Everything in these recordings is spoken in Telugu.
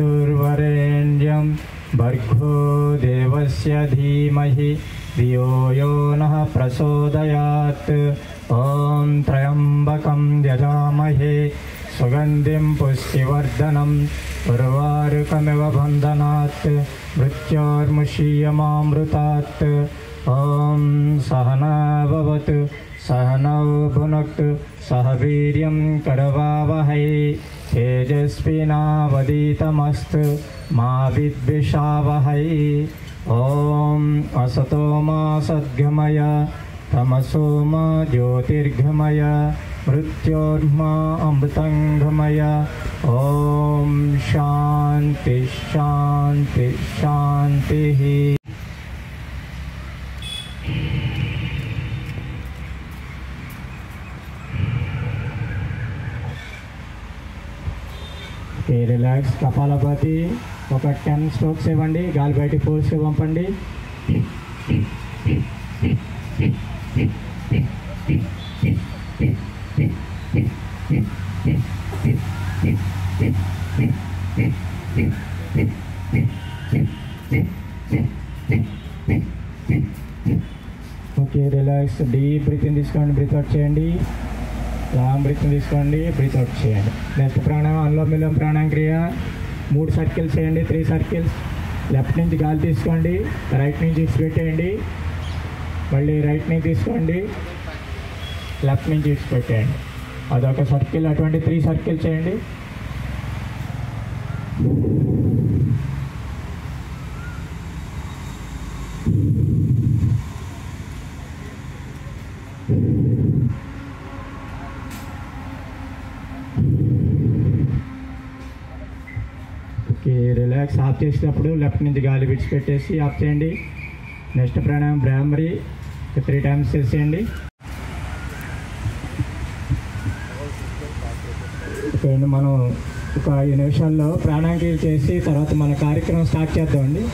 तत्सवितुर्वरेण्यं भर्गो देवस्य धीमहि धियो यो नः प्रचोदयात्। ॐ त्र्यम्बकं यजामहे सुगन्धिं पुष्टिवर्धनम् उर्वारुकमिव बन्धनात् मृत्योर्मुषीयमामृतात्। ॐ सहना भवतु सहनौ भुनक्तु सह वीर्यं करवावहै तेजस्विनावधीतमस्तु मा विद्विषावहै। ॐ असतो मा सद्गमय तमसो मा ज्योतिर्गमय मृत्योर्मा अमृतंगमय। ॐ शान्ति शान्ति शान्तिः। రిలాక్స్. కపాలభాతి ఒక 10 స్ట్రోక్స్ ఇవ్వండి. గాలి బయటికి పోసి పంపండి. Okay, relax. డీప్ బ్రీతింగ్ తీసుకోండి, బ్రీత్ అవుట్ చేయండి. లాంగ్ బ్రీతింగ్ తీసుకోండి, బ్రీత్ అవుట్ చేయండి. నెక్స్ట్ ప్రాణాయామం అనులోమ విలోమ ప్రాణాయామ క్రియ. 3 సర్కిల్స్ చేయండి, 3 సర్కిల్స్. లెఫ్ట్ నుంచి గాలి తీసుకోండి, రైట్ నుంచి ఇచ్చిపెట్టేయండి. మళ్ళీ రైట్ నుంచి తీసుకోండి, లెఫ్ట్ నుంచి ఇచ్చిపెట్టేయండి. అదొక సర్కిల్. అటువంటి 3 సర్కిల్స్ చేయండి. Okay, relax. ఆఫ్ చేసేటప్పుడు లెఫ్ట్ నుంచి గాలి విడిచిపెట్టేసి ఆఫ్ చేయండి. నెక్స్ట్ ప్రాణాయామం భ్రామరి 3 టైమ్స్ చేసేయండి. ఓకే అండి, మనం ఒక 5 నిమిషాల్లో ప్రాణాయామం చేసి తర్వాత మన కార్యక్రమం స్టార్ట్ చేద్దామండి.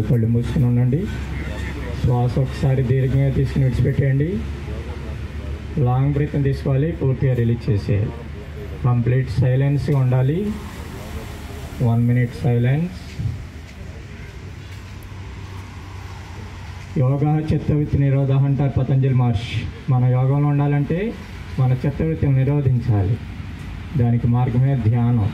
కళ్ళు మూసుకుని ఉండండి. శ్వాస ఒకసారి దీర్ఘంగా తీసుకుని విడిచిపెట్టేయండి. లాంగ్ బ్రీత్ తీసుకోవాలి, పూర్తిగా రిలీజ్ చేసేయాలి. కంప్లీట్ సైలెన్స్గా ఉండాలి. 1 మినిట్ సైలెన్స్. యోగా చిత్తవృత్తి నిరోధ అంటారు పతంజలి మహర్షి. మన యోగంలో ఉండాలంటే మన చిత్తవృత్తిని నిరోధించాలి. దానికి మార్గమే ధ్యానం.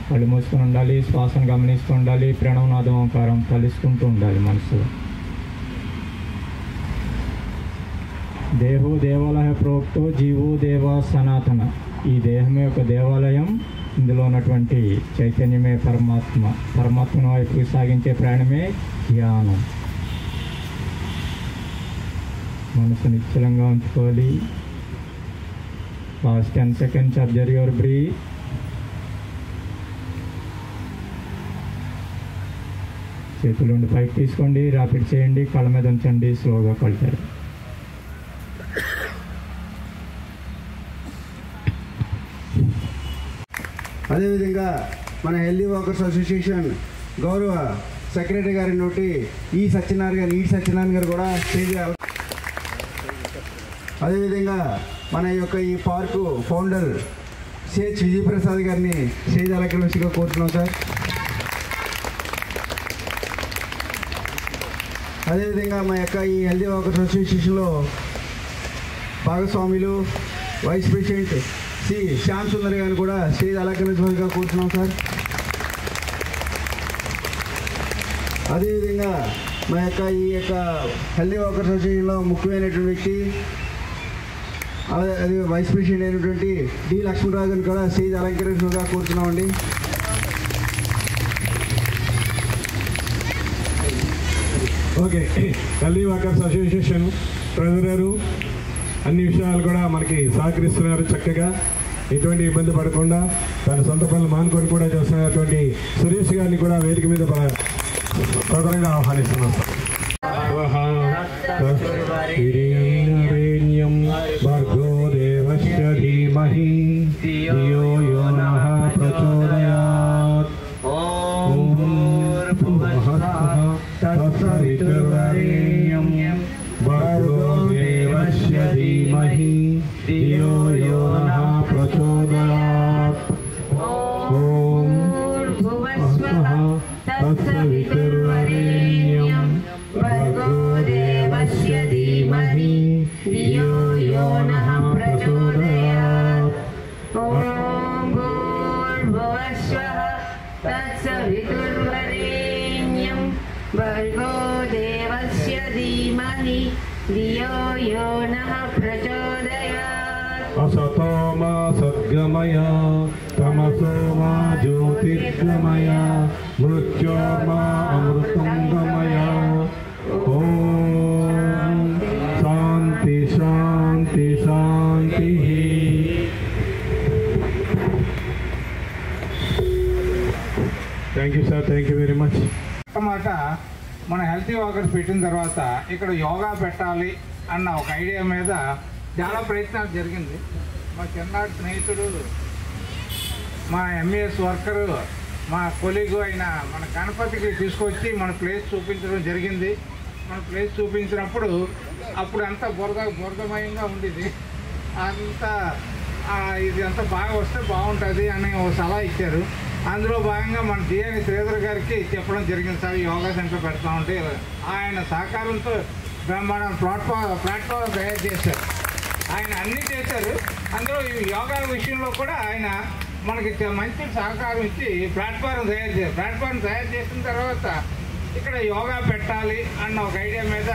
కళ్ళు మూసుకొని ఉండాలి, శ్వాసను గమనిస్తూ ఉండాలి. ప్రణవనాదం ఓంకారం తలుసుకుంటూ ఉండాలి మనసులో. దేహో దేవాలయ ప్రోక్తో జీవో దేవా సనాతన. ఈ దేహమే ఒక దేవాలయం. ఇందులో ఉన్నటువంటి చైతన్యమే పరమాత్మ. పరమాత్మను వైపుకి సాగించే ప్రయాణమే ధ్యానం. మనసు నిశ్చలంగా ఉంచుకోవాలి. Last 10 seconds observe your breath. చేతులు ఉండి పైకి తీసుకోండి, ర్యాపిడ్ చేయండి. కళ్ళ మీద ఉంచండి, స్లోగా కళ్తారు. అదేవిధంగా మన హెల్దీ వాకర్స్ అసోసియేషన్ గౌరవ సెక్రటరీ గారి నోటి ఈ సత్యనారాయణ గారు కూడా స్టేజ్. అదేవిధంగా మన యొక్క ఈ పార్కు ఫౌండర్ సిహెచ్ విజయప్రసాద్ గారిని స్టేజ్ అలంకరించగా కోరుతున్నాం సార్. అదేవిధంగా మా యొక్క ఈ హెల్దీ వాకర్స్ అసోసియేషన్లో భాగస్వాములు vice president C Shyam Sundar గారిని కూడా స్టేజ్ అలంకరించగా కోరుతున్నాం సార్. అదేవిధంగా మా యొక్క ఈ యొక్క హెల్దీ వాకర్స్ అసోసియేషన్లో ముఖ్యమైనటువంటి వ్యక్తి అది వైస్ ప్రెసిడెంట్ అయినటువంటి డి లక్ష్మణరావు గారిని కూడా స్టేజ్ అలంకరించగా కోరుతున్నామండి. Okay, healthy workers association treasurer అన్ని విషయాలు కూడా మనకి సహకరిస్తున్నారు. చక్కగా ఎటువంటి ఇబ్బంది పడకుండా తన సొంత పనులు మానుకొని కూడా చేస్తున్నటువంటి సురేష్ గారిని కూడా వేదిక మీద ప్రధానంగా ఆహ్వానిస్తున్నాం. భర్గో దేవస్య ధీమహి ధియో యో నః ప్రచోదయాత్. ఓం భూర్భువః తత్సవితుర్వరేణ్యం భర్గో దేవస్య ధీమహి ధియో యో నః ప్రచోదయాత్. ఓం భూర్భువః తత్సవితుర్వరేణ్యం భర్గో దేవస్య ధీమహి ధియో యో నః ప్రచోదయాత్. ఓం భూర్భువస్వః తత్సవితుర్వరేణ్యం భర్గో దేవస్య ధీమహి ధియో యో నః ప్రచోదయాత్. असतो मा सद्गमय तमसो मा ज्योतिर्गमय मृत्योर्मा अमृतंगमय. ओम शांति शांति शांति. Thank you sir, thank you very much. మాట మన హెల్తీ వాకర్స్ పెట్టిన తర్వాత ఇక్కడ యోగా పెట్టాలి అన్న ఒక ఐడియా మీద చాలా ప్రయత్నాలు జరిగింది. మా చిన్ననాటి స్నేహితుడు, మా ఎంఈఎస్ వర్కరు, మా కొలీగు అయిన మన గణపతికి తీసుకొచ్చి మన ప్లేస్ చూపించడం జరిగింది. మన ప్లేస్ చూపించినప్పుడు అప్పుడు అంతా బురదమయంగా ఉండేది. అంతా ఇది అంతా బాగా వస్తే బాగుంటుంది అని ఒక సలహా ఇచ్చారు. అందులో భాగంగా మన డిఎన్ శ్రీధర్ గారికి చెప్పడం జరిగింది, సార్ యోగా సెంటర్ పెడతా ఉంటే. ఆయన సహకారంతో బ్రహ్మాండం ప్లాట్ఫామ్ తయారు చేశారు. ఆయన అన్నీ చేశారు. అందులో ఈ యోగా విషయంలో కూడా ఆయన మనకి మంచి సహకారం ఇచ్చి ప్లాట్ఫామ్ తయారు చేశారు. ప్లాట్ఫామ్ తయారు చేసిన తర్వాత ఇక్కడ యోగా పెట్టాలి అన్న ఒక ఐడియా మీద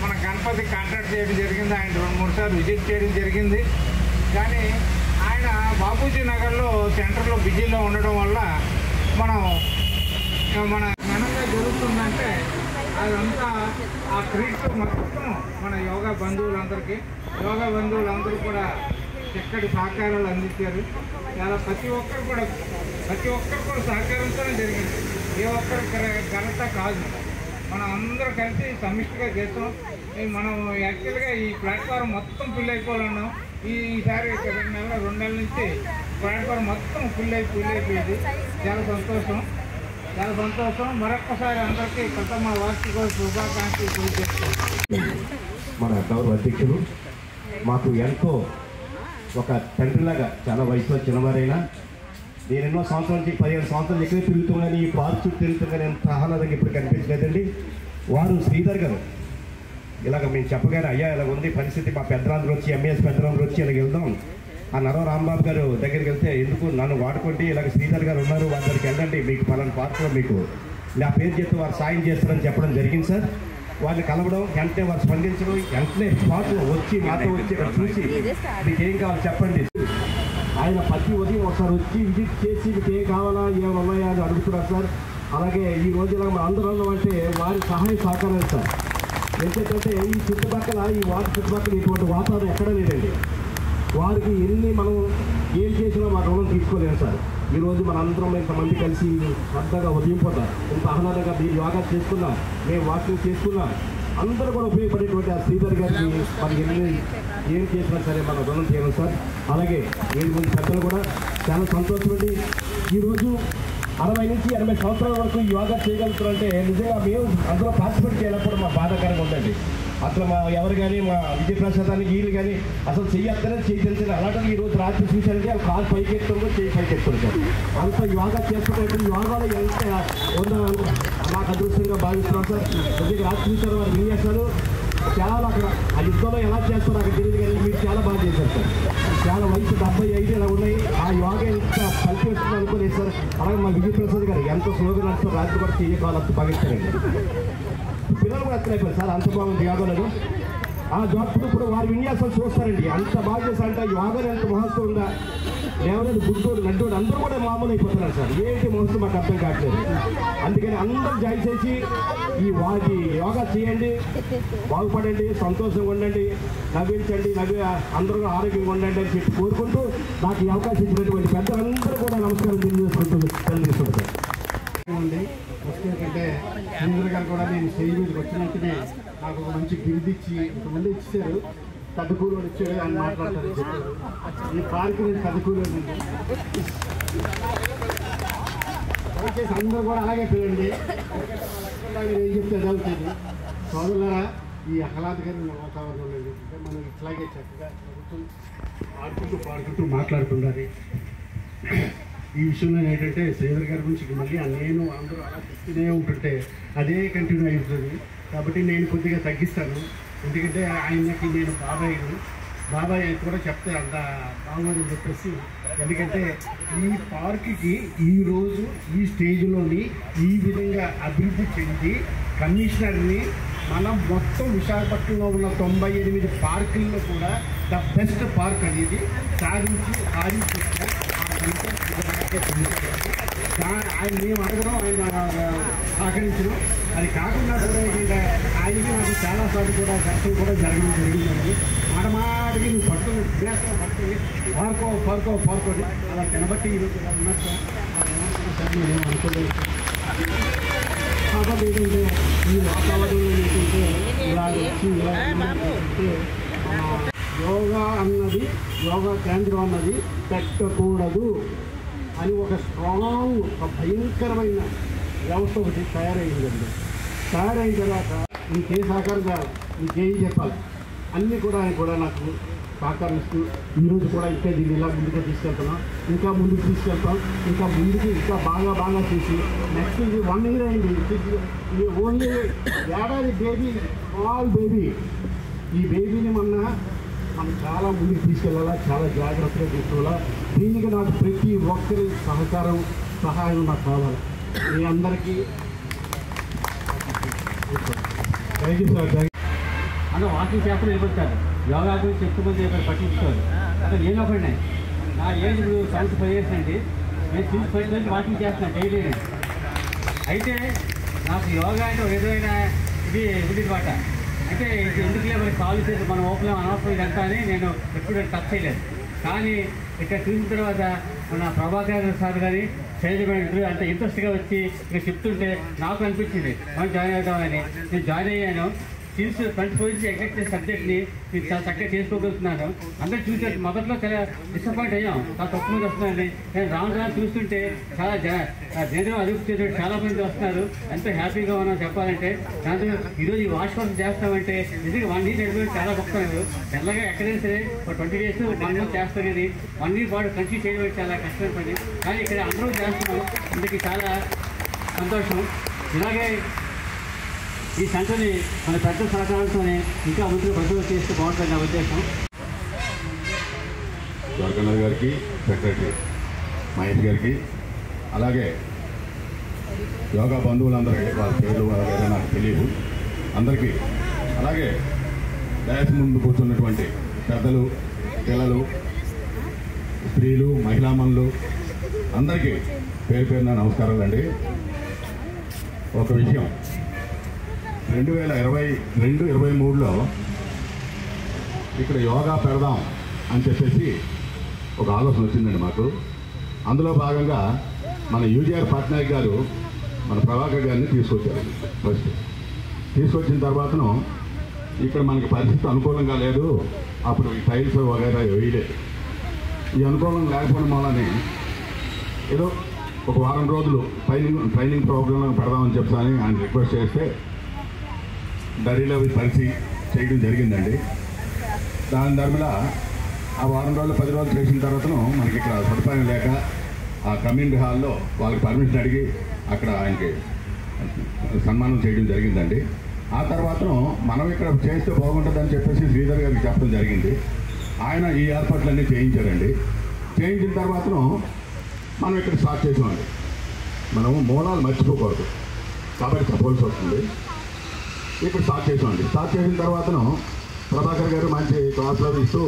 మన గణపతి కాంటాక్ట్ చేయడం జరిగింది. ఆయన 2-3 సార్లు విజిట్ చేయడం జరిగింది. కానీ ఆయన బాపూజీ నగర్లో సెంటర్లో బిజీలో ఉండడం వల్ల మన ఘనంగా జరుగుతుందంటే అదంతా ఆ క్రీడ్తో మొత్తం మన యోగా బంధువులందరూ కూడా చక్కటి సహకారాలు అందించారు. చాలా ప్రతి ఒక్కరు కూడా సహకారంతోనే జరిగింది. ఏ ఒక్కరి ఘనత కాదు, మనం అందరూ కలిసి సమిష్టిగా చేస్తాం. మనం యాక్చువల్గా ఈ ప్లాట్ఫారం మొత్తం ఫుల్ అయిపోవాలన్నాం. ఈసారి 2 నెలల నుంచి ప్లాట్ఫారం మొత్తం ఫుల్ అయిపోయింది. చాలా సంతోషం. మరొక్కసారి అందరికీ ప్రథమ వార్షికోత్సవ శుభాకాంక్షలు తెలియజేస్తాం. మన గౌరవ అధ్యక్షులు మాకు ఎంతో ఒక తండ్రిలాగా, చాలా వయసులో చిన్నవారైనా నేను ఎన్నో సంవత్సరాల నుంచి 15 సంవత్సరాలు ఎక్కువ తిరుగుతాం కానీ ఈ పార్క్ చుట్టూ తిరుగుతాం కానీ ఎంత ఆహ్లాదంగా ఇప్పుడు కనిపించలేదండి. వారు శ్రీధర్ గారు ఇలాగ మేము చెప్పగానే, అయ్యా ఇలా ఉంది పరిస్థితి, మా పెద్దలందరూ వచ్చి ఎంఏఎస్ పెద్దలందరూ వచ్చి ఇలాగ వెళ్దాం. ఆ నరవ రాంబాబు గారు దగ్గరికి వెళ్తే, ఎందుకు నన్ను వాడుకోండి, ఇలాగ శ్రీధర్ గారు ఉన్నారు, వాళ్ళ దగ్గరికి వెళ్ళండి, మీకు పలానా పార్క్లో మీకు నా పేరు చెప్తే వారు సాయం చేస్తారని చెప్పడం జరిగింది సార్. వారిని కలవడం, వెంటనే వారు స్పందించడం, వెంటనే స్పాట్లో వచ్చి మాతో వచ్చి ఇక్కడ చూసి మీకు ఏం కావాలి చెప్పండి. ఆయన ప్రతి ఉదయం ఒకసారి వచ్చి విజిట్ చేసి మీకు ఏం కావాలా, ఏమైనా ఉన్నాయా అని అడుగుతున్నారు సార్. అలాగే ఈ రోజు ఇలా మన అందరం అంటే వారి సహాయ సహకారాలు సార్. ఎందుకంటే ఈ చుట్టుపక్కల ఈ వారి చుట్టుపక్కల ఇటువంటి వాతావరణం ఎక్కడా లేదండి. వారికి ఎన్ని మనం ఏం చేసినా మా రుణం తీసుకోలేము సార్. ఈరోజు మన అందరం ఇంతమంది కలిసి శ్రద్ధగా ఉదయం పూట ఇంత ఆహ్లాదంగా మీరు యోగా చేసుకున్నా, మేము వాకింగ్ చేసుకున్నా, అందరూ కూడా ఉపయోగపడేటువంటి ఆ శ్రీధర్ గారికి మరి ఏం చేసినా సరే మన రుణం చేయడం సార్. అలాగే 7 మంది పెద్దలు కూడా చాలా సంతోషం అండి. ఈరోజు 60 నుంచి 80 సంవత్సరాల వరకు యోగా చేయగలుగుతారంటే నిజంగా మేము అందులో పార్టిసిపేట్ చేయనప్పుడు మా బాధాకరంగా ఉందండి. అసలు మా ఎవరు కానీ మా విజయప్రసాదానికి వీళ్ళు కానీ అసలు చెయ్యొద్దనే చేయించాలి. అలాంటి ఈరోజు రాత్రి చూశారంటే కాలు పైకెత్తుందో చేయి పైకెత్తుంది సార్. అంత యోగా చేసుకుంటే యోగాలో ఎంత ఉందో నాకు అదృష్టంగా భావిస్తున్నాం సార్. నిజంగా రాత్రి చూశారు వారు విన్యాసాలు చాలా అక్కడ ఆ యుద్ధంలో ఎలా చేస్తారో అక్కడ తెలియదు కానీ మీరు చాలా బాగా చేశారు సార్. చాలా వయసు 75 ఇలా ఉన్నాయి. ఆ యోగా ఎంత కలిసి వస్తుంది అనుకోలేదు సార్. అలాగే మా విజయప్రసాద్ గారు ఎంతో స్లోగా నడుస్తారు, రాత్రి కూడా చెయ్యకాలు అంత బాగా ఇస్తారండి. పిల్లలు కూడా అర్థమైపోయారు సార్, అంత బాగుంది యోగాలో. ఆ జాబ్ ఇప్పుడు వారి విన్యాసాలు చూస్తారండి. అంత బాగా చేశారంటే యోగా ఎంత మహత్వం ఉందా. ఎవరైనా గుడ్డోడు లడ్డోడు అందరూ కూడా మామూలు అయిపోతున్నారు సార్. ఏంటి మహత్వం మాకు అర్థం కావట్లేదు. అందుకని అందరూ జాయిన్ చేసి ఈ యోగా చేయండి, బాగుపడండి, సంతోషంగా ఉండండి, నవ్వించండి, అందరూ ఆరోగ్యంగా ఉండండి అని చెప్పి కోరుకుంటూ నాకు ఈ అవకాశం ఇచ్చినటువంటి పెద్దలందరూ కూడా నమస్కారం తెలియజేసుకుంటూ సార్. వస్తుందంటే శ్రీధర్ గారు కూడా నేను స్టేజ్ మీదకి వచ్చినట్టునే నాకు ఒక మంచి బిరుదు ఇచ్చి ఇంతమంది ఇచ్చారు. పెద్ద కూలోడు వచ్చాడు ఆయన మాట్లాడతారని చెప్పారు. ఈ పార్క్ నేను పెద్ద కూలోడు దయచేసి అందరూ కూడా అలాగే పిల్లండి. ఏం చెప్తే చదువుతుంది సోదరులారా. ఈ ఆహ్లాదకరమైన వాతావరణం ఏంటంటే మనం ఇట్లాగే చక్కగా పాడుకుంటూ మాట్లాడుతుండాలి. ఈ విషయంలో ఏంటంటే శ్రీధర్ గారి గురించి మళ్ళీ నేను అందరూ అలా చెప్తూనే ఉంటుంటే అదే కంటిన్యూ అవుతుంది. కాబట్టి నేను కొద్దిగా తగ్గిస్తాను. ఎందుకంటే ఆయనకి నేను బాబాయ్ కూడా చెప్తే అంత బాగుందని చెప్పేసి. ఎందుకంటే ఈ పార్క్కి ఈరోజు ఈ స్టేజ్లోని ఈ విధంగా అభివృద్ధి చెంది కమిషనర్ని మనం మొత్తం విశాఖపట్నంలో ఉన్న 98 పార్కుల్లో కూడా ద బెస్ట్ పార్క్ అనేది సాధించి ఆయన మేము అడగడం ఆయన సహకరించడం. అది కాకుండా కూడా ఏంటంటే ఆయనకి నాకు చాలాసార్లు కూడా దర్శనం కూడా జరిగిందండి. మాటమాటికి నువ్వు పట్టుకుని పార్కోని అలా కనబట్టి ఈరోజు ఉన్నట్టు నేను అనుకోలేదు. కాబట్టి ఏంటంటే ఈ వాతావరణంలో ఏంటంటే ఇలా వచ్చి యోగా కేంద్రం అన్నది పెట్టకూడదు అని ఒక స్ట్రాంగ్, ఒక భయంకరమైన వ్యవస్థ ఒకటి తయారైందండి. తయారైన తర్వాత నీకే సహకారంగా నీకేం చెప్పాలి అన్నీ కూడా ఆయన కూడా నాకు సహకరిస్తూ ఈరోజు కూడా ఇంకా దీన్ని ఇలా ముందుకు తీసుకెళ్తున్నాం. ఇంకా ముందుకు తీసుకెళ్తాం. ఇంకా బాగా చేసి నెక్స్ట్ ఇది 1 year అయింది. ఓన్లీ ఏడాది బేబీ, స్మాల్ బేబీ. ఈ బేబీని మనం చాలా ముందుకు తీసుకెళ్ళాలా, చాలా జాగ్రత్తగా తీసుకోవాలా. దీనికి నాకు ప్రతి ఒక్కరి సహాయం నాకు కావాలి. మీ అందరికీ థ్యాంక్ యూ సార్. అంటే వాకింగ్ చేస్తారు వెళ్ళిపోతారు. యోగా గురించి ఎక్కువ మంది ఇక్కడ పట్టించుకోరు. అసలు నేను ఒకటి నా ఏజ్ ఇప్పుడు 75 years అండి. నేను 65 నుంచి వాకింగ్ చేస్తున్నాను డైలీ. అయితే నాకు యోగా అంటే ఒక విధమైన ఇది మాట. అయితే ఎందుకులే మరి కాల్ చేసి మనం ఓపెన్ అనవసరం ఇదంతా అని నేను ఎప్పుడు టచ్ చేయలేదు. కానీ ఇక్కడ చూసిన తర్వాత మన ప్రభాకర్ సార్ గారి చైర్మన్ అంత ఇంట్రెస్ట్గా వచ్చి ఇక్కడ చెప్తుంటే నాకు అనిపించింది మనం జాయిన్ అవుతామని. నేను జాయిన్ అయ్యాను. సిన్స్ 24 నుంచి ఎగ్జాక్ట్ సబ్జెక్ట్ని నేను చాలా చక్కగా చేసుకోగలుగుతున్నాను. అందరూ చూసే మొదట్లో చాలా డిసప్పాయింట్ అయ్యాం, చాలా తక్కువ మంది వస్తున్నారని. నేను రాను చూస్తుంటే చాలా జనం అదుపు చేసే చాలా మంది వస్తున్నారు. ఎంతో హ్యాపీగా ఉన్నాం చెప్పాలంటే. దాంతో ఈరోజు ఈ వాష్ కోసం చేస్తామంటే నిజంగా 1 year నడిపోయి చాలా గొప్పలేదు. తెల్లగా ఎక్కడైనా సరే ఒక 20 days 1 month చేస్తాం. ఇది 1 year పాటు కంటిన్యూ చేయడం చాలా కష్టమైన పని. కానీ ఇక్కడ అందరూ చేస్తున్నాం. ఇందుకు చాలా సంతోషం. ఇలాగే ఈ సంఖ్యని మన పెద్ద సహకారంతోనే ఇంకా ముందుకు ప్రజలు చేస్తే బాగుంటుంది నా ఉద్దేశం. ద్వారకానాథ్ గారికి, సెక్రటరీ మహేష్ గారికి, అలాగే యోగా బంధువులందరికీ, వాళ్ళ పేర్లు ఏదైనా నాకు తెలియదు అందరికీ, అలాగే డయాస్ ముందు కూర్చున్నటువంటి పెద్దలు, పిల్లలు, స్త్రీలు, మహిళామణులు అందరికీ పేరున నమస్కారాలండి. ఒక విషయం, 2022-23లో ఇక్కడ యోగా పెడదాం అని చెప్పేసి ఒక ఆలోచన వచ్చిందండి మాకు. అందులో భాగంగా మన యూజీఆర్ పట్నాయక్ గారు మన ప్రభాకర్ గారిని తీసుకొచ్చారు. ఫస్ట్ తీసుకొచ్చిన తర్వాతను ఇక్కడ మనకి పరిస్థితి అనుకూలంగా లేదు. అప్పుడు ఈ టైల్స్ వగైరా వేయలేదు. ఈ అనుకూలం లేకపోవడం వల్లనే ఏదో ఒక వారం రోజులు ట్రైనింగ్ ప్రోగ్రాంలో పెడదామని చెప్తానని ఆయన రిక్వెస్ట్ చేస్తే డరీలో పరిచయం చేయడం జరిగిందండి. దాని ధర్మలా ఆ వారం రోజులు 10 రోజులు చేసిన తర్వాతను మనకి ఇక్కడ సదుపాయం లేక ఆ కమ్యూనిటీ హాల్లో వాళ్ళకి పర్మిషన్ అడిగి అక్కడ ఆయనకి సన్మానం చేయడం జరిగిందండి. ఆ తర్వాతను మనం ఇక్కడ చేస్తే బాగుంటుందని చెప్పేసి శ్రీధర్ గారికి చెప్పడం జరిగింది. ఆయన ఈ ఏర్పాట్లన్నీ చేయించారండి. చేయించిన తర్వాతను మనం ఇక్కడ స్టార్ట్ చేసామండి. మనము మూలాలు మర్చిపోకూడదు కాబట్టి చెప్పవలసి వస్తుంది. ఇక్కడ స్టార్ట్ చేసామండి. స్టార్ట్ చేసిన తర్వాతను ప్రభాకర్ గారు మంచి క్లాస్లో ఇస్తూ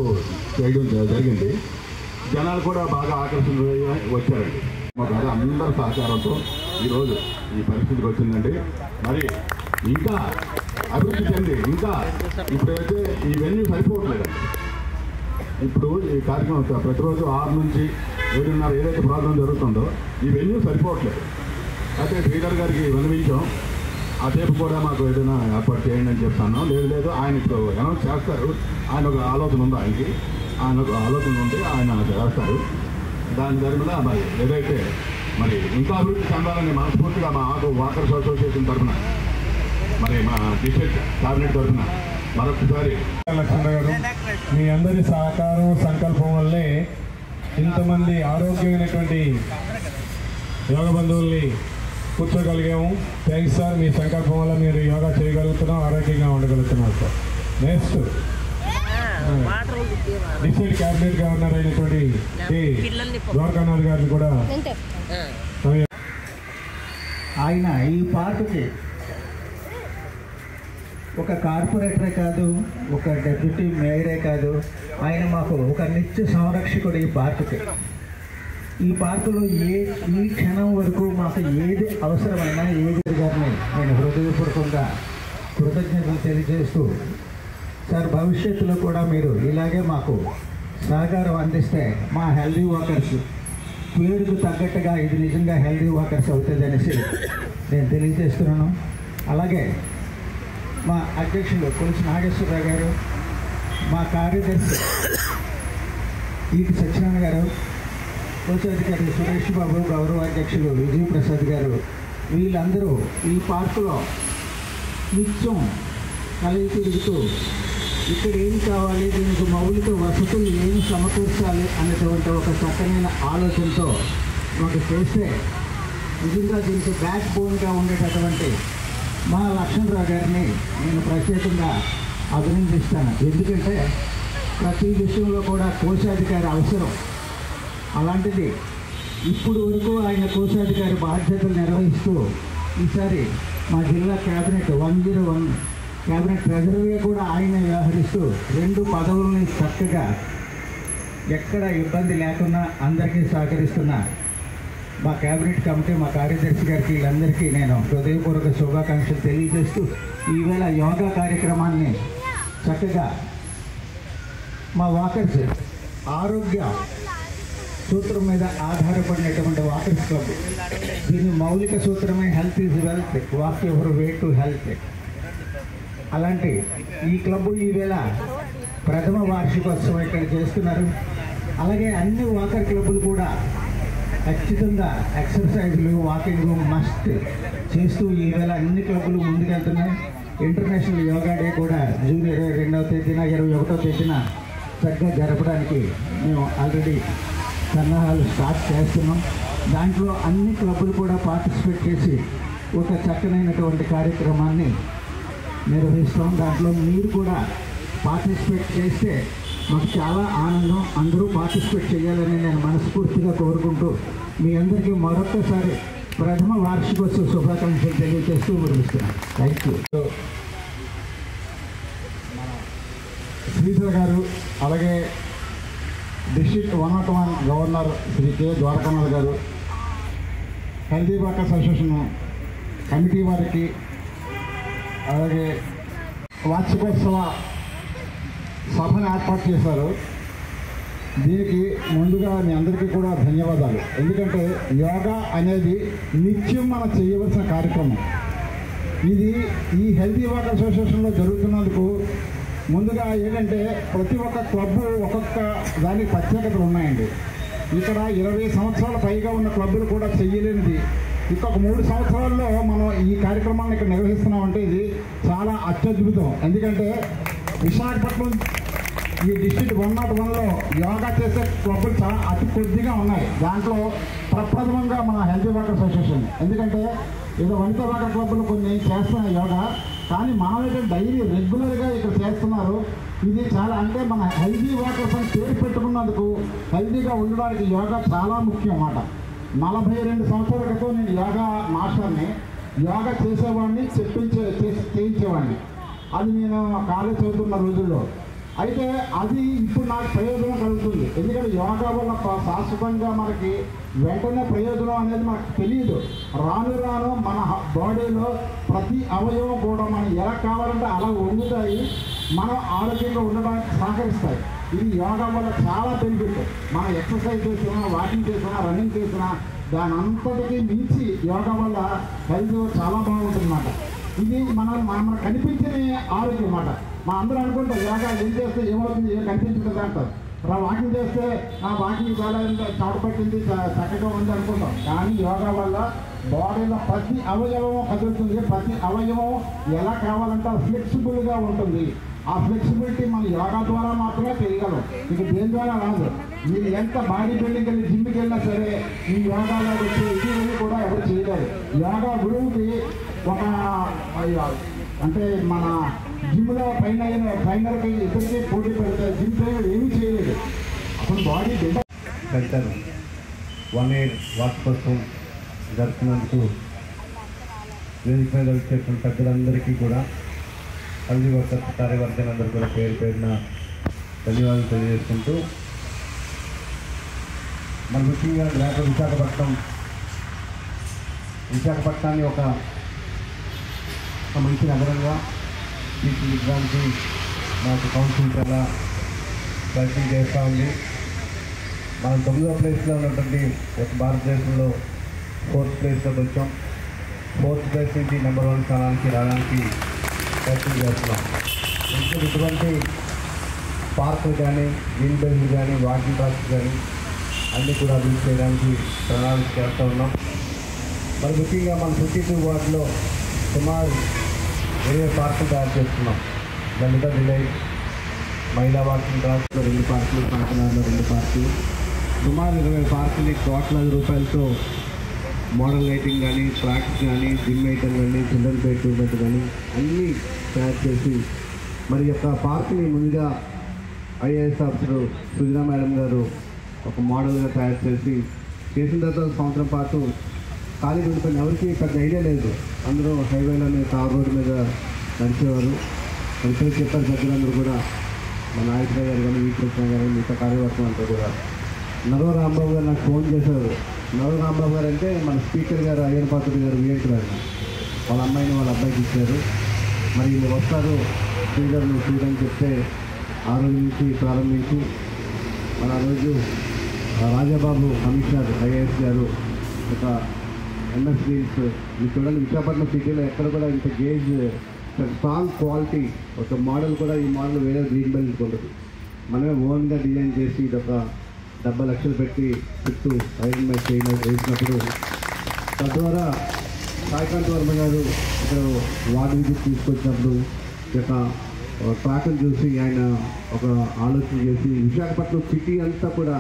చేయడం జరిగింది. జనాలు కూడా బాగా ఆకర్షణ వచ్చారండి. మాకు అది అందరి సహకారంతో ఈరోజు ఈ పరిస్థితికి వచ్చిందండి. మరి ఇంకా అభివృద్ధి చెంది ఇంకా ఇప్పుడైతే ఈ వెన్యూ సరిపోవట్లేదండి. ఇప్పుడు ఈ కార్యక్రమం ప్రతిరోజు 6 నుంచి 7:30 ఏదైతే ప్రోగ్రాం జరుగుతుందో ఈ వెన్యూ సరిపోవట్లేదు. అయితే శ్రీధర్ గారికి విన్నవించాం, ఆ టేపు కూడా మాకు ఏదైనా ఏర్పాటు చేయండి అని చెప్తాను. లేదు ఆయన ఇప్పుడు అనౌన్స్ చేస్తారు. ఆయన ఒక ఆలోచన ఉంది, ఆయన ఒక ఆలోచన ఉంటే ఆయన చేస్తారు. దాని మీద మరి ఏదైతే మరి ఇంకా అభివృద్ధి చెందాలని మనస్ఫూర్తిగా మా వాకర్స్ అసోసియేషన్ తరఫున మరి మా డిస్ట్రిక్ట్ క్యాబినెట్ తరఫున మరొకసారి లక్ష్మణ గారు మీ అందరి సహకారం సంకల్పం వల్లే ఇంతమంది ఆరోగ్యమైనటువంటి యోగ బంధువుల్ని కూర్చోగలిగాము. Thanks sir. మీ సంకల్పం వల్ల మీరు యోగా చేయగలుగుతున్నాం, ఆరోగ్యంగా ఉండగలుగుతున్నారు సార్. నెక్స్ట్ డిస్ట్రిక్ట్ క్యాబినెట్ గవర్నర్ అయినటువంటి ద్వారకానాథ్ గారిని కూడా ఆయన ఈ పార్కుకి ఒక కార్పొరేటరే కాదు, ఒక డెప్యూటీ మేయరే కాదు, ఆయన మాకు ఒక నిత్య సంరక్షకుడు ఈ పార్కుకి. ఈ పార్కులో ఈ క్షణం వరకు మాకు ఏది అవసరమైనా ఏది గారిని నేను హృదయపూర్వకంగా కృతజ్ఞతలు తెలియజేస్తూ, సార్ భవిష్యత్తులో కూడా మీరు ఇలాగే మాకు సహకారం అందిస్తే మా హెల్దీ వాకర్స్ పేరుకు తగ్గట్టుగా ఇది నిజంగా హెల్దీ వాకర్స్ అవుతుంది అనేసి నేను తెలియజేస్తున్నాను. అలాగే మా అధ్యక్షులు కొలిసి నాగేశ్వరరావు గారు, మా కార్యదర్శి ఈటి సత్యనారాయణ గారు, కోశాధికారి సురేష్ బాబు, గౌరవ అధ్యక్షులు విజయప్రసాద్ గారు, వీళ్ళందరూ ఈ పార్కులో నిత్యం కలిగి తిరుగుతూ ఇక్కడ ఏం కావాలి, దీనికి మౌలిక వసతులు ఏమి సమకూర్చాలి అనేటువంటి ఒక చక్కమైన ఆలోచనతో మాకు చేస్తే నిజంగా దీనికి బ్యాక్ బోన్గా ఉండేటటువంటి మా లక్ష్మణరావు గారిని నేను ప్రత్యేకంగా అభినందిస్తాను. ఎందుకంటే ప్రతి విషయంలో కూడా కోశాధికారి అవసరం. అలాంటిది ఇప్పుడు వరకు ఆయన కోశాధికారి బాధ్యతలు నిర్వహిస్తూ ఈసారి మా జిల్లా క్యాబినెట్ 101 క్యాబినెట్ ట్రెజరీగా కూడా ఆయన వ్యవహరిస్తూ 2 పదవులని చక్కగా ఎక్కడ ఇబ్బంది లేకుండా అందరికీ సహకరిస్తున్న మా క్యాబినెట్ కమిటీ, మా కార్యదర్శి గారికి, వీళ్ళందరికీ నేను హృదయపూర్వక శుభాకాంక్షలు తెలియజేస్తూ ఈవేళ యోగా కార్యక్రమాన్ని చక్కగా మా వాకర్స్ ఆరోగ్య సూత్రం మీద ఆధారపడినటువంటి వాకర్స్ క్లబ్, దీని మౌలిక సూత్రమే health is wealth, walk your way to health. అలాంటి ఈ క్లబ్ ఈవేళ ప్రథమ వార్షికోత్సవం ఇక్కడ చేస్తున్నారు. అలాగే అన్ని వాకర్ క్లబ్బులు కూడా ఖచ్చితంగా ఎక్సర్సైజులు, వాకింగ్ మస్ట్ చేస్తూ ఈవేళ అన్ని క్లబ్బులు ముందుకెళ్తున్నాయి. ఇంటర్నేషనల్ యోగా డే కూడా జూన్ 22వ తేదీన 21వ తేదీన చక్కగా జరపడానికి మేము ఆల్రెడీ సన్నాహాలు స్టార్ట్ చేస్తున్నాం. దాంట్లో అన్ని క్లబ్బులు కూడా పార్టిసిపేట్ చేసి ఒక చక్కనైనటువంటి కార్యక్రమాన్ని నిర్వహిస్తాం. దాంట్లో మీరు కూడా పార్టిసిపేట్ చేస్తే మాకు చాలా ఆనందం. అందరూ పార్టిసిపేట్ చేయాలని నేను మనస్ఫూర్తిగా కోరుకుంటూ మీ అందరికీ మరొక్కసారి ప్రథమ వార్షికోత్సవ శుభాకాంక్షలు తెలియజేస్తూ ముగిస్తున్నాను. Thank you. శ్రీధర్ గారు, అలాగే district 101 governor Shri K Dwarakanath గారు, హెల్దీ వాకర్స్ అసోసియేషన్ కమిటీ వారికి, అలాగే వార్షికోత్సవ సభను ఏర్పాటు చేశారు. దీనికి ముందుగా మీ అందరికీ కూడా ధన్యవాదాలు. ఎందుకంటే యోగా అనేది నిత్యం మనం చేయవలసిన కార్యక్రమం. ఇది ఈ హెల్దీ వాకర్ అసోసియేషన్లో జరుగుతున్నందుకు ముందుగా ఏంటంటే ప్రతి ఒక్క క్లబ్బు ఒక్కొక్క దానికి ప్రత్యేకతలు ఉన్నాయండి. ఇక్కడ 20 సంవత్సరాల పైగా ఉన్న క్లబ్బులు కూడా చేయలేనిది ఇంకొక 3 సంవత్సరాల్లో మనం ఈ కార్యక్రమాన్ని ఇక్కడ నిర్వహిస్తున్నామంటే ఇది చాలా అత్యద్భుతం. ఎందుకంటే విశాఖపట్నం ఈ డిస్ట్రిక్ట్ 101లో యోగా చేసే క్లబ్బులు చాలా అతి కొద్దిగా ఉన్నాయి. దాంట్లో ప్రప్రథమంగా మన హెల్తీ వాకర్ అసోసియేషన్. ఎందుకంటే ఏదో వనితా వాకర్ క్లబ్బులు కొన్ని చేస్తున్నాయి యోగా, కానీ మనమైతే డైలీ రెగ్యులర్గా ఇక్కడ చేస్తున్నారు. ఇది చాలా అంటే మన హెల్తీ వాకర్స్ అని పేరు పెట్టుకున్నందుకు హెల్తీగా ఉండడానికి యోగా చాలా ముఖ్యం అన్నమాట. 42 సంవత్సరాల క్రితం నేను యోగా మాస్టర్ని, యోగా చేసేవాడిని, చేయించేవాడిని. అది నేను కాలేజ్ చదువుతున్న రోజుల్లో. అయితే అది ఇప్పుడు నాకు ప్రయోజనం కలుగుతుంది. ఎందుకంటే యోగా వల్ల శాశ్వతంగా మనకి వెంటనే ప్రయోజనం అనేది మనకు తెలియదు. రాను రాను మన బాడీలో ప్రతి అవయవం కూడా మనం ఎలా కావాలంటే అలా వంగుతాయి, మనం ఆరోగ్యంగా ఉండడానికి సహకరిస్తాయి. ఇది యోగా వల్ల చాలా బెనిఫిట్. మనం ఎక్సర్సైజ్ చేసినా, వాకింగ్ చేసినా, రన్నింగ్ చేసినా దాని అంతటికీ మించి యోగా వల్ల హెల్త్ చాలా బాగుంటుంది అన్నమాట. ఇది మన కనిపించే ఆరోగ్యం అన్నమాట. మా అందరూ అనుకుంటారు యోగా ఏం చేస్తే ఏమవుతుంది, ఏం కనిపించుతుంది అంటారు. వాకింగ్ చేస్తే వాకింగ్ చాలా చోట పట్టింది, చక్కగా ఉంది అనుకుంటాం. కానీ యోగా వల్ల బాడీలో ప్రతి అవయవం కదులుతుంది. ప్రతి అవయవం ఎలా కావాలంటే ఫ్లెక్సిబుల్గా ఉంటుంది. ఆ ఫ్లెక్సిబిలిటీ మన యోగా ద్వారా మాత్రమే చేయగలం. ఇక దేని ద్వారా రాదు. మీరు ఎంత బాడీ బిల్డింగ్కి వెళ్ళి జిమ్కి వెళ్ళినా సరే ఈ యోగాలో వచ్చే ఇది కూడా ఎవరు చేయలేరు. యోగా గురువుకి ఒక అంటే మన జిమ్లో ట్రైనర్కి ఇద్దరికి పోటీ పెడితే జిమ్ ట్రైనర్ ఏమీ చేయలేదు. అసలు బాడీ బిల్డర్ పెడతారు. 1 year వార్షికోత్సవం జరుపుకున్నందుకు వేదిక మీద వచ్చేటువంటి పెద్దలందరికీ కూడా హెల్దీ వర్కర్స్ కార్యవర్గనందరూ కూడా పేరు పేరున ధన్యవాదాలు తెలియజేసుకుంటూ, మన ముఖ్యంగా గ్రేటర్ విశాఖపట్నాన్ని ఒక మంచి నగరంగా తీర్చిదిద్దడానికి మనకు కౌన్సిల్ చాలా ప్రయత్నం చేస్తూ ఉంది. మనం 9వ ప్లేస్లో ఉన్నటువంటి ఒక భారతదేశంలో 4th ప్లేస్లోకి వచ్చాం. 4th ప్లేస్ నుంచి నెంబర్ 1 స్థానానికి రావడానికి ప్రయత్నం చేస్తున్నాం. ఇంకా ఇటువంటి పార్కులు కానీ, గ్రీన్ బెల్ట్ కానీ, వాకింగ్ ట్రాక్స్ కానీ అన్నీ కూడా అభివృద్ధి చేయడానికి ప్రణాళిక చేస్తూ ఉన్నాం. మరి ముఖ్యంగా మన 52 వార్డులో సుమారు 20 పార్కులు తయారు చేస్తున్నాం. లలిత డిలైట్, మహిళా వాకింగ్ ట్రాక్స్లో 2 పార్కులు, కాకినాడలో 2 పార్కులు, సుమారు 20 పార్కుని కోట్లాది రూపాయలతో మోడల్ లైటింగ్ కానీ, ట్రాక్స్ కానీ, జిమ్ ఐటమ్ కానీ, చిల్డ్రన్ ప్లే ఎక్విప్మెంట్ కానీ అన్నీ తయారు చేసి మరి యొక్క పార్కుని ముందుగా ఐఏఎస్ ఆఫీసర్ సుజనా మేడం గారు ఒక మోడల్గా తయారు చేసిన తర్వాత సంవత్సరం పాటు ఖాళీ ఉండిపోయిన ఎవరికి పెద్ద ఐడియా లేదు. అందరూ హైవేలోనే తార్ రోడ్డు మీద నడిచేవారు. ఇప్పుడు చెప్పారు పెద్దలందరూ కూడా, మన నాయకురావు గారు కానీ, వీకృష్ణ గారు, మిగతా కార్యవర్గం అంతా కూడా. నరవ రాంబాబు గారు నాకు ఫోన్ చేశారు. నరవ రాంబాబు గారు అంటే మన స్పీకర్ గారు అయ్యనపాత్రుడు గారు వివేక్ గారు, వాళ్ళ అమ్మాయిని వాళ్ళ అబ్బాయికి ఇచ్చారు. మరి వీళ్ళు వస్తారు శ్రీగారు నువ్వు చూడని చెప్తే ఆ రోజు నుంచి ప్రారంభించి మన ఆ రోజు రాజాబాబు కమిషనర్ ఐఏఎస్ గారు ఒక ఎంఎస్ గ్రీన్స్ మీరు చూడండి, విశాఖపట్నం సిటీలో ఎక్కడ కూడా ఇంత గేజ్ స్ట్రాంగ్ క్వాలిటీ ఒక మోడల్ కూడా ఈ మోడల్ వేరే గ్రీన్ బెల్ట్ ఉండదు. మనమే ఓన్గా డిజైన్ చేసి ఇదొక 70 లక్షలు పెట్టి చుట్టూ ఐరన్ మ్యాచ్ వేసినప్పుడు తద్వారా సాయికాంత్ వర్మ గారు ఇక్కడ వార్డు విజిట్ తీసుకొచ్చినప్పుడు యొక్క ట్రాక్ను చూసి ఆయన ఒక ఆలోచన చేసి విశాఖపట్నం సిటీ అంతా కూడా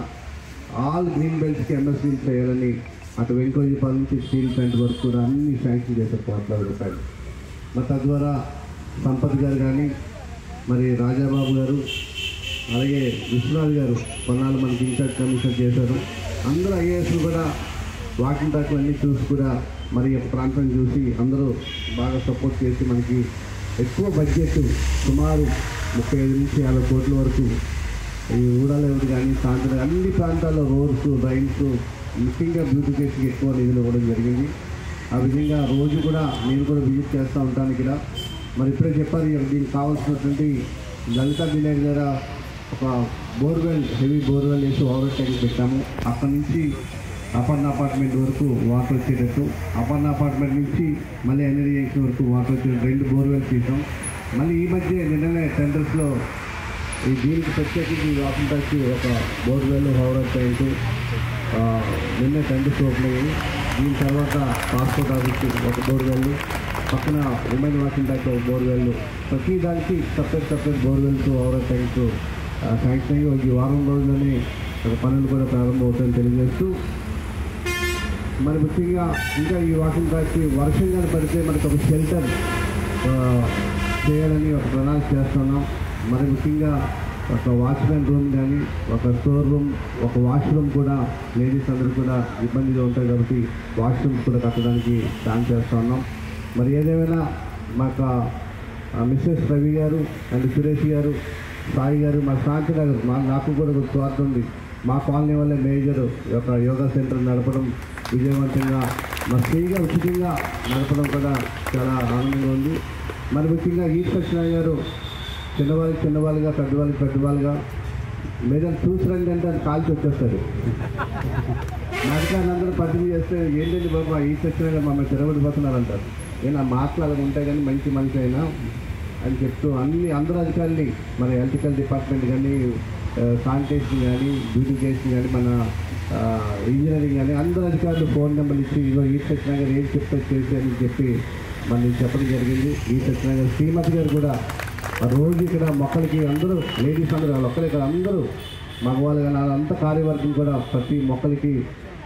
ఆల్ గ్రీన్ బెల్ట్స్కి ఎంఎస్ గ్రీన్స్ వేయాలని అటు వెంకోజీపాల నుంచి స్టీల్ ప్లాంట్ వరకు కూడా అన్ని శాంక్షన్ చేశారు ₹1,00,00,000. మరి తద్వారా సంపత్ గారు కానీ, మరి రాజాబాబు గారు, అలాగే విశ్వనాథ్ గారు కొన్నాళ్ళు మనకి ఇన్ఛార్జ్ కమిషనర్ చేశారు. అందరూ ఐఏఎస్లు కూడా వాకింగ్ ట్రాక్లు అన్నీ చూసి కూడా మరి ఒక ప్రాంతం చూసి అందరూ బాగా సపోర్ట్ చేసి మనకి ఎక్కువ బడ్జెట్ సుమారు 35 నుంచి 50 కోట్ల వరకు ఈ ఊడలేవుడు కానీ, సాయంత్రం అన్ని ప్రాంతాల్లో రోడ్స్, రైన్స్, ముఖ్యంగా బ్యూటిఫికేషన్కి ఎక్కువ నిధులు ఇవ్వడం జరిగింది. ఆ విధంగా రోజు కూడా నేను కూడా విజిట్ చేస్తూ ఉంటాను ఇక్కడ. మరి ఇప్పుడే చెప్పారు దీనికి కావాల్సినటువంటి లలిత డిలైట్ దగ్గర ఒక బోర్వెల్, హెవీ బోర్వెల్ వేసి ఓవర్ ట్యాంక్ పెట్టాము. అక్కడి నుంచి అపర్ణ అపార్ట్మెంట్ వరకు వాటర్ వచ్చేటట్టు, అపర్ణ అపార్ట్మెంట్ నుంచి మళ్ళీ ఎనర్జీ జంక్షన్ వరకు వాటర్ వచ్చేటట్టు 2 బోర్వెల్స్ తీసాం. మళ్ళీ ఈ మధ్య నిన్ననే టెండర్స్లో ఈ దీనికి ప్రత్యేకించి వాకింగ్ ట్రాక్కి ఒక బోర్వెల్, ఓవర్ ట్యాంక్ నిన్నే టెండర్స్ ఓపెన్ అయ్యాయి. దీని తర్వాత పాస్పోర్ట్ ఆఫీస్కి ఒక బోర్వెల్, పక్కన ఉమెన్ వాకింగ్ ట్రాక్ ఒక బోర్వెల్, ప్రతి దానికి separate borewells, over tanks sanction అయ్యి ఈ వారం రోజుల్లోనే పనులు కూడా ప్రారంభమవుతాయని తెలియజేస్తూ, మరి ముఖ్యంగా ఇంకా ఈ వాకింగ్ ట్రాక్కి వర్షం కానీ పడితే మనకు ఒక షెల్టర్ చేయాలని ఒక ప్రణాళిక చేస్తున్నాం. మరి ముఖ్యంగా ఒక వాచ్మెన్ రూమ్ కానీ, ఒక స్టోర్ రూమ్, ఒక వాష్రూమ్ కూడా లేడీస్ అందరూ కూడా ఇబ్బందిగా ఉంటాయి కాబట్టి వాష్రూమ్స్ కూడా కట్టడానికి ప్లాన్ చేస్తూ ఉన్నాం. మరి ఏదేమైనా మాకు మిస్సెస్ రవి గారు అండ్ సురేష్ గారు, సాయి గారు, మా శాంతి నగర్, నాకు కూడా ఒక స్వార్థం ఉంది. మా కాలనీ వల్లే మేజర్ యొక్క యోగా సెంటర్ నడపడం విజయవంతంగా ఫ్రీగా ఉచితంగా నడపడం కూడా చాలా ఆనందంగా ఉంది. మరి ముఖ్యంగా ఈ సత్యనారాయణ గారు చిన్నవాళ్ళుగా పెద్దవాళ్ళుగా మేజర్ చూసిరండి అంటే అది కాల్చి వచ్చేస్తారు. నాటకాన్ని అందరూ పరిచయం చేస్తే ఏంటంటే బాబా ఈ సత్యనారాయణ మమ్మల్ని తిరగబడిపోతున్నారు అంటారు. నేను ఆ మాటలు అలా ఉంటాయి కానీ మంచి మనిషి అయినా అని చెప్తూ అందరూ అధికారులు మన ఎలక్ట్రికల్ డిపార్ట్మెంట్ కానీ, శానిటేషన్ కానీ, బ్యూటిఫికేషన్ కానీ, మన ఇంజనీరింగ్ కానీ అందరూ అధికారులు ఫోన్ నెంబర్లు ఇచ్చి ఇదిగో ఈ సత్యనారాయణ గారు ఏం చెప్తే చేసి అని చెప్పి మళ్ళీ చెప్పడం జరిగింది. ఈ సత్యనారాయణ గారు శ్రీమతి గారు కూడా రోజు ఇక్కడ మొక్కలకి అందరూ లేడీస్ అందరూ వాళ్ళు ఒక్కరే ఇక్కడ అందరూ మగవాళ్ళు కానీ అంత కార్యవర్గం కూడా ప్రతి మొక్కలకి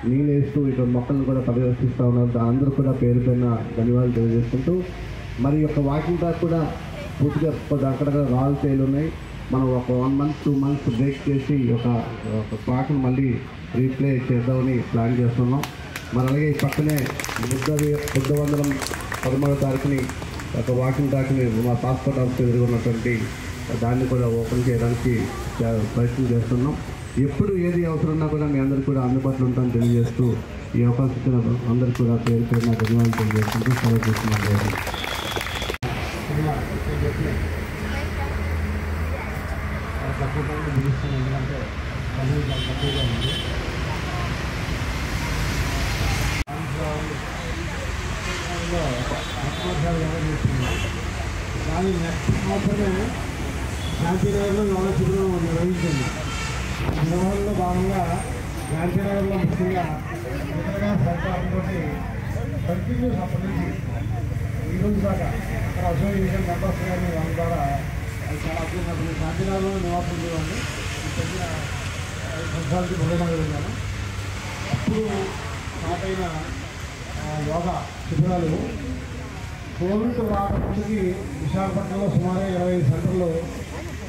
నీళ్ళు వేస్తూ ఇక్కడ మొక్కలను కూడా పర్యవేక్షిస్తూ ఉన్నారు. అందరూ కూడా పేరు పైన ధన్యవాదాలు తెలియజేసుకుంటూ మరి యొక్క వాకింగ్ ట్రాక్ కూడా పూర్తిగా అక్కడక్కడ రాళ్ళు తేలు ఉన్నాయి. మనం ఒక 1 month 2 months బ్రేక్ చేసి ఒక ట్రాక్ను మళ్ళీ రీప్లే చేద్దామని ప్లాన్ చేస్తున్నాం. మరి అలాగే ఈ పక్కనే బుద్ధ వందనం 13వ తారీఖుని ఒక వాకింగ్ ట్రాక్ని మా పాస్పోర్ట్ ఆఫీస్ ఎదుర్కొన్నటువంటి దాన్ని కూడా ఓపెన్ చేయడానికి ప్రయత్నం చేస్తున్నాం. ఎప్పుడు ఏది అవసరమన్నా కూడా మీ అందరికీ కూడా అందుబాటులో ఉంటామని తెలియజేస్తూ ఈ అవకాశం ఇచ్చిన అందరికీ కూడా పేరు పేరున ధన్యవాదాలు తెలియజేస్తుంటూ సెలవు తీసుకున్నాను. ఎందుకంటే తక్కువగా ఉంది. కానీ నెక్స్ట్ సంవత్సరమే శాంతినగర్లో యోగా శిబిరం నిర్వహించింది. నిర్వహణలో భాగంగా శాంతినగర్లో ముఖ్యంగా ఇతరగా సహకారంతో కంటిన్యూస్ అప్పటి నుంచి ఈరోజు దాకా అక్కడ అసోసియేషన్ మెంబర్స్ కానీ వాళ్ళ ద్వారా అది చాలా అద్భుతమైన శాంతినగర్లో నివాసం చేయాలి. తగ్గిన 5 సంవత్సరాలకి బుధనగర్ వెళ్ళాను. అప్పుడు స్టార్ట్ అయిన యోగా శిబిరాలు కోవిడ్ రాకముందుకి విశాఖపట్నంలో సుమారు 25 సెంటర్లు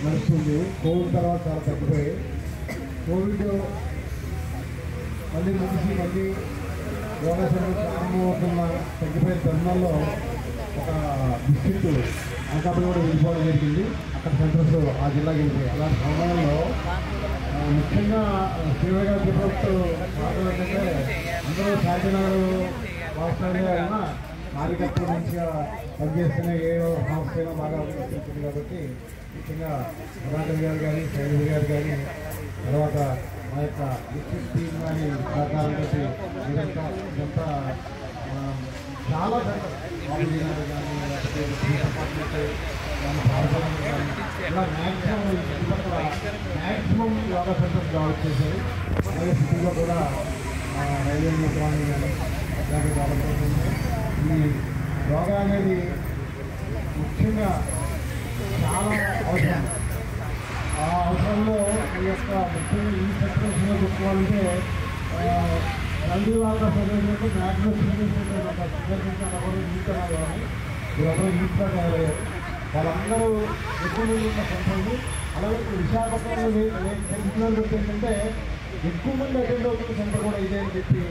నడుస్తుంది. కోవిడ్ తర్వాత చాలా తగ్గిపోయి కోవిడ్ మళ్ళీ మళ్ళీ యోగా సెంటర్ ప్రారంభమవుతున్న తగ్గిపోయిన తరుణాల్లో ఒక డిస్ట్రిక్ట్ అనకాపల్లి కూడా వెళ్ళిపోవడం జరిగింది. అక్కడ సెంటర్స్ ఆ జిల్లాకి వెళ్ళిపోయి అలాంటి సమయంలో ముఖ్యంగా శ్రీవై గారి ప్రభుత్వం మాటలు ఏంటంటే అందరూ శాంతినగర్ వాస్తవంగా అయినా కార్యకర్తలు మంచిగా పనిచేస్తున్న ఏ సంస్థ అయినా బాగా అభివృద్ధి కాబట్టి ముఖ్యంగా రాఘవ్ గారు కానీ శైలజ గారు కానీ తర్వాత మా యొక్క డిస్ట్రిక్ట్ టీం కానీ సహకారంతో ఇదంతా చాలా కానీ ఇలా మ్యాక్సిమం యోగా సెంటర్స్ డెవలప్ చేశారు. అలాగే సిటీలో కూడా రైల్వే నిర్మాణం కానీ అట్లాగే డెవలప్ అవుతుంది. ఈ యోగా అనేది ముఖ్యంగా చాలా అవసరం. ఆ అవసరంలో ఈ యొక్క ముఖ్యంగా ఈ సెక్టర్స్లో చెప్పుకోవాలంటే రంజీవాళ్ళ సొసైటీలకు మ్యాక్సిమం వీళ్ళందరూ ఈస్ట్గా తయారయ్యారు. వాళ్ళందరూ ఎక్కువ మంది ఉన్న సంస్థలు. అలాగే విశాఖపట్నంలో తెలిసిన ఏంటంటే ఎక్కువ మంది అటెండ్ అవుతున్న సెంటర్ కూడా ఇదే అని చెప్పి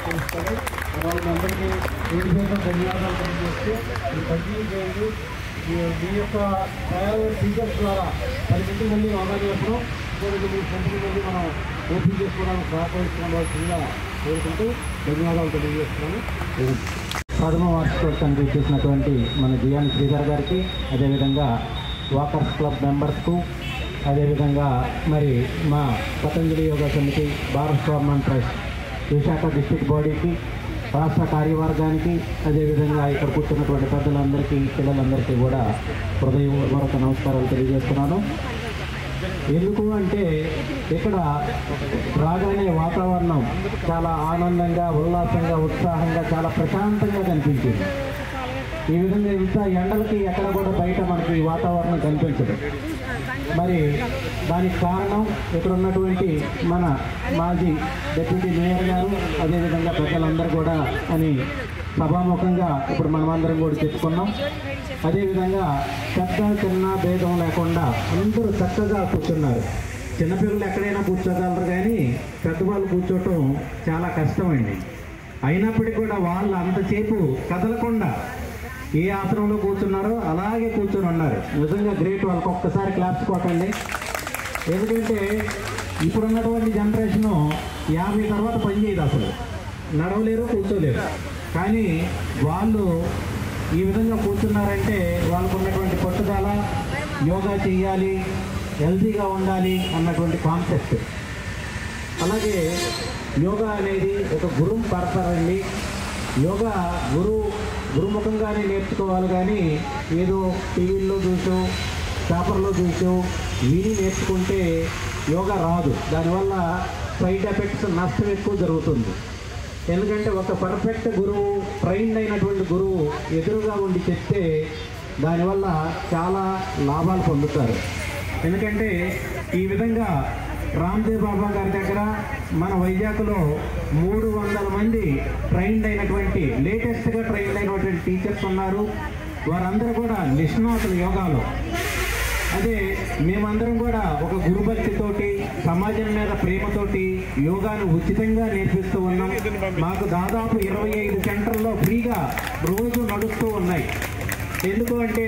తెలుస్తుంది. వాళ్ళందరికీ ఏడు శాతం ధన్యవాదాలు తెలియజేస్తూ ఈ కంటిన్యూ చేయండి. మీ యొక్క తయారైన టీచర్స్ ద్వారా 10 మంది మళ్ళీ యోగా చేస్తున్నాం. 2 సెంటర్ మళ్ళీ మనం ఓపెన్ చేసుకోవడానికి సహకరిస్తున్న కోరుకుంటూ ధన్యవాదాలు తెలియజేస్తున్నాను. ప్రథమ వార్షికోత్సవానికి చేసినటువంటి మన జియాని శ్రీధర్ గారికి, అదేవిధంగా వాకర్స్ క్లబ్ మెంబర్స్కు, అదేవిధంగా మరి మా పతంజలి యోగా సమితి Bharat government trust Visakha district బాడీకి, రాష్ట్ర కార్యవర్గానికి, అదేవిధంగా ఇక్కడ కూర్చున్నటువంటి పెద్దలందరికీ, పిల్లలందరికీ కూడా హృదయపూర్వక నమస్కారాలు తెలియజేస్తున్నాను. ఎందుకు అంటే ఇక్కడ రాగానే వాతావరణం చాలా ఆనందంగా, ఉల్లాసంగా, ఉత్సాహంగా, చాలా ప్రశాంతంగా కనిపించింది. ఈ విధంగా ఇంత ఎండలకి ఎక్కడ కూడా బయట మనకి ఈ వాతావరణం కనిపించదు. మరి దానికి కారణం ఇక్కడ ఉన్నటువంటి మన మాజీ డిప్యూటీ మేయర్ గారు, అదేవిధంగా ప్రజలందరూ కూడా అని సభాముఖంగా ఇప్పుడు మనమందరం కూడా చెప్పుకున్నాం. అదేవిధంగా పెద్ద చిన్న భేదం లేకుండా అందరూ చక్కగా కూర్చున్నారు. చిన్నపిల్లలు ఎక్కడైనా కూర్చోగలరు కానీ పెద్దవాళ్ళు కూర్చోవటం చాలా కష్టమండి. అయినప్పటికీ కూడా వాళ్ళు అంతసేపు కదలకుండా ఏ ఆసనంలో కూర్చున్నారో అలాగే కూర్చొని ఉన్నారు. నిజంగా గ్రేట్. వాళ్ళకి ఒక్కసారి క్లాప్స్ కొట్టండి. ఎందుకంటే ఇప్పుడున్నటువంటి జనరేషను 50 తర్వాత పని చేయదు, అసలు నడవలేరు, కూర్చోలేరు. కానీ వాళ్ళు ఈ విధంగా కూర్చున్నారంటే వాళ్ళకు ఉన్నటువంటి పట్టుదల, యోగా చేయాలి, హెల్తీగా ఉండాలి అన్నటువంటి కాన్సెప్ట్. అలాగే యోగా అనేది ఒక గురువు పరపరండి. యోగా గురుముఖంగానే నేర్చుకోవాలి, కానీ ఏదో టీవీల్లో చూసో పేపర్లో చూసో విని నేర్చుకుంటే యోగా రాదు. దానివల్ల సైడ్ ఎఫెక్ట్స్, నష్టం ఎక్కువ జరుగుతుంది. ఎందుకంటే ఒక పర్ఫెక్ట్ గురువు, ట్రైన్డ్ అయినటువంటి గురువు ఎదురుగా ఉండి చెప్తే దానివల్ల చాలా లాభాలు పొందుతారు. ఎందుకంటే ఈ విధంగా రామ్దేవ్ బాబా గారి దగ్గర మన వైజాగ్లో 300 మంది ట్రైన్డ్ అయినటువంటి, లేటెస్ట్గా ట్రైన్డ్ అయినటువంటి టీచర్స్ ఉన్నారు. వారందరూ కూడా నిష్ణాతులు యోగాలో. అదే మేమందరం కూడా ఒక గురుభక్తితోటి, సమాజం మీద ప్రేమతోటి యోగాను ఉచితంగా నేర్పిస్తూ ఉన్నాం. మాకు దాదాపు 25 సెంటర్లో ఫ్రీగా రోజు నడుస్తూ ఉన్నాయి. ఎందుకు అంటే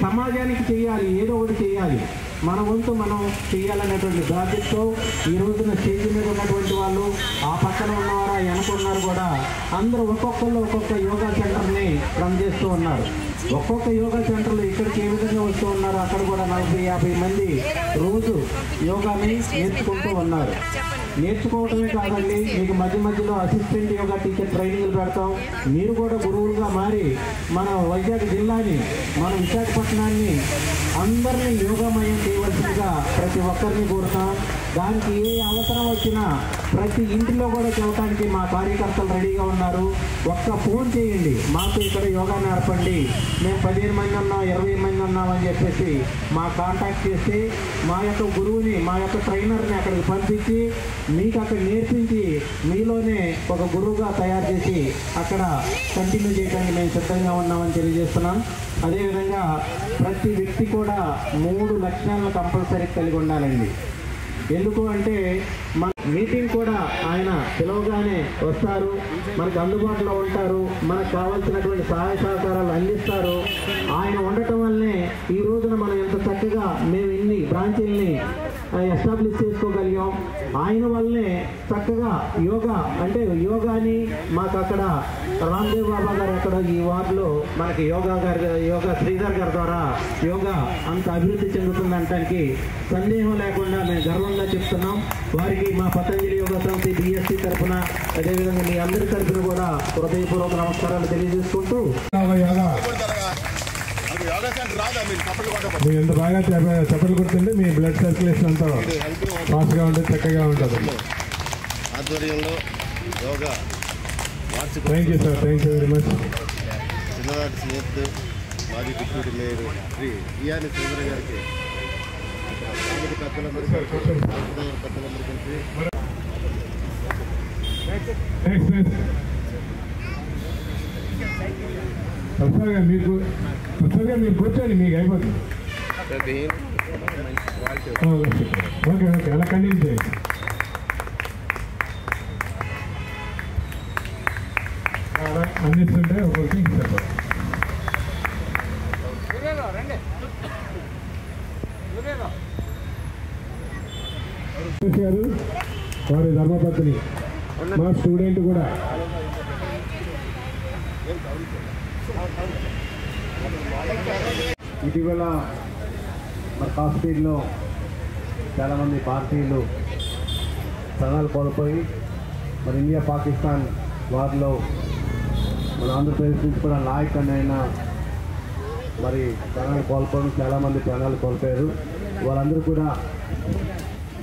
సమాజానికి చేయాలి, ఏదో ఒకటి చేయాలి, మన వంతు మనం చేయాలనేటువంటి బాధ్యతతో ఈ రోజున స్టేజ్ మీద ఉన్నటువంటి వాళ్ళు, ఆ పక్కన ఉన్నవారు, వెనుకున్నారు కూడా అందరూ ఒక్కొక్కళ్ళు ఒక్కొక్క యోగా సెంటర్ని రన్ చేస్తూ ఉన్నారు. ఒక్కొక్క యోగా సెంటర్లు ఇక్కడికి ఏ విధంగా వస్తూ ఉన్నారు, అక్కడ కూడా 40-50 మంది రోజు యోగాని నేర్చుకుంటూ ఉన్నారు. నేర్చుకోవడమే కాదండి, మీకు మధ్య మధ్యలో అసిస్టెంట్ యోగా టీచర్ ట్రైనింగ్లు పెడతాం. మీరు కూడా గురువులుగా మారి మన వైజాగ్ జిల్లాని, మన విశాఖపట్నాన్ని అందరినీ యోగామయం చేయవలసిందిగా ప్రతి ఒక్కరిని కోరుతాం. దానికి ఏ అవసరం వచ్చినా ప్రతి ఇంటిలో కూడా చెప్పడానికి మా కార్యకర్తలు రెడీగా ఉన్నారు. ఒక్క ఫోన్ చేయండి, మాకు ఇక్కడ యోగా నేర్పండి, మేము 15 మంది ఉన్నాం, 20 మంది ఉన్నాం అని చెప్పేసి మా కాంటాక్ట్ చేసి మా యొక్క గురువుని, మా యొక్క ట్రైనర్ని అక్కడికి పంపించి మీకు అక్కడ నేర్పించి మీలోనే ఒక గురువుగా తయారు చేసి అక్కడ కంటిన్యూ చేయడానికి మేము సిద్ధంగా ఉన్నామని తెలియజేస్తున్నాం. అదేవిధంగా ప్రతి వ్యక్తి కూడా 3 లక్షణాలను కంపల్సరీ కలిగి ఉండాలండి. ఎందుకు అంటే మన మీటింగ్ కూడా ఆయన పిలవగానే వస్తారు, మనకు అందుబాటులో ఉంటారు, మనకు కావాల్సినటువంటి సహాయ సహకారాలు అందిస్తారు. ఆయన ఉండటం వల్లనే ఈ రోజున మనం ఎంత చక్కగా మేము ఇన్ని బ్రాంచీల్ని ఎస్టాబ్లిష్ చేసుకోగలిగాం. ఆయన వల్లనే చక్కగా యోగా అంటే యోగాని మాకు అక్కడ రామ్దేవ్ బాబా గారు అక్కడ ఈ వార్డులో మనకి యోగా శ్రీధర్ గారి ద్వారా యోగా అంత అభివృద్ధి చెందుతుందనటానికి సందేహం లేకుండా మేము గర్వంగా చెప్తున్నాం. వారికి మా పతంజలి యోగా సమితి BSC తరఫున, అదేవిధంగా మీ అందరి తరఫున కూడా హృదయపూర్వక నమస్కారాలు తెలియజేసుకుంటూ మీరు ఎంత బాగా చప్పట్లు కొడుతుంటే మీ బ్లడ్ సర్క్యులేషన్ అంతా ఫాస్ట్గా ఉంటుంది, చక్కగా ఉంటుంది. ఆధ్వర్యంలో yoga thank you sir, thank you very much. చిన్ననాటి స్నేహితుడు మాజీ డిప్యూటీ మేయర్ శ్రీ ఈఆర్ని శ్రీధర్ గారికి పెద్దలందరూ కలిసి ప్రసాద్గా మీరు కూర్చోండి, మీకు అయిపోతుంది. ఓకే ఓకే, అలా కంటిన్యూ చేయండి. అందిస్తుంటే ఒకరికి చెప్పండి. గారు వారి ధర్మపత్ని, మా స్టూడెంట్ కూడా. ఇటీవల మన కాశ్మీర్లో చాలామంది భారతీయులు ప్రాణాలు కోల్పోయి, మన ఇండియా పాకిస్తాన్ వార్లో మన ఆంధ్రప్రదేశ్ నుంచి కూడా నాయక్ అయిన మరి ప్రాణాలు కోల్పోవడం, చాలామంది ప్రాణాలు కోల్పోయారు. వాళ్ళందరూ కూడా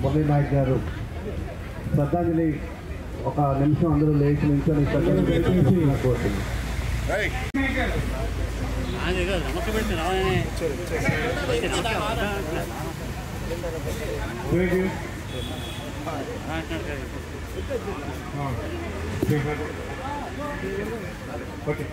మురళీ నాయక్ గారు శ్రద్ధాంజలి ఒక నిమిషం అందరూ లేచి నిల్చొని శ్రద్ధాంజలి కోరుతుంది. ఓకే.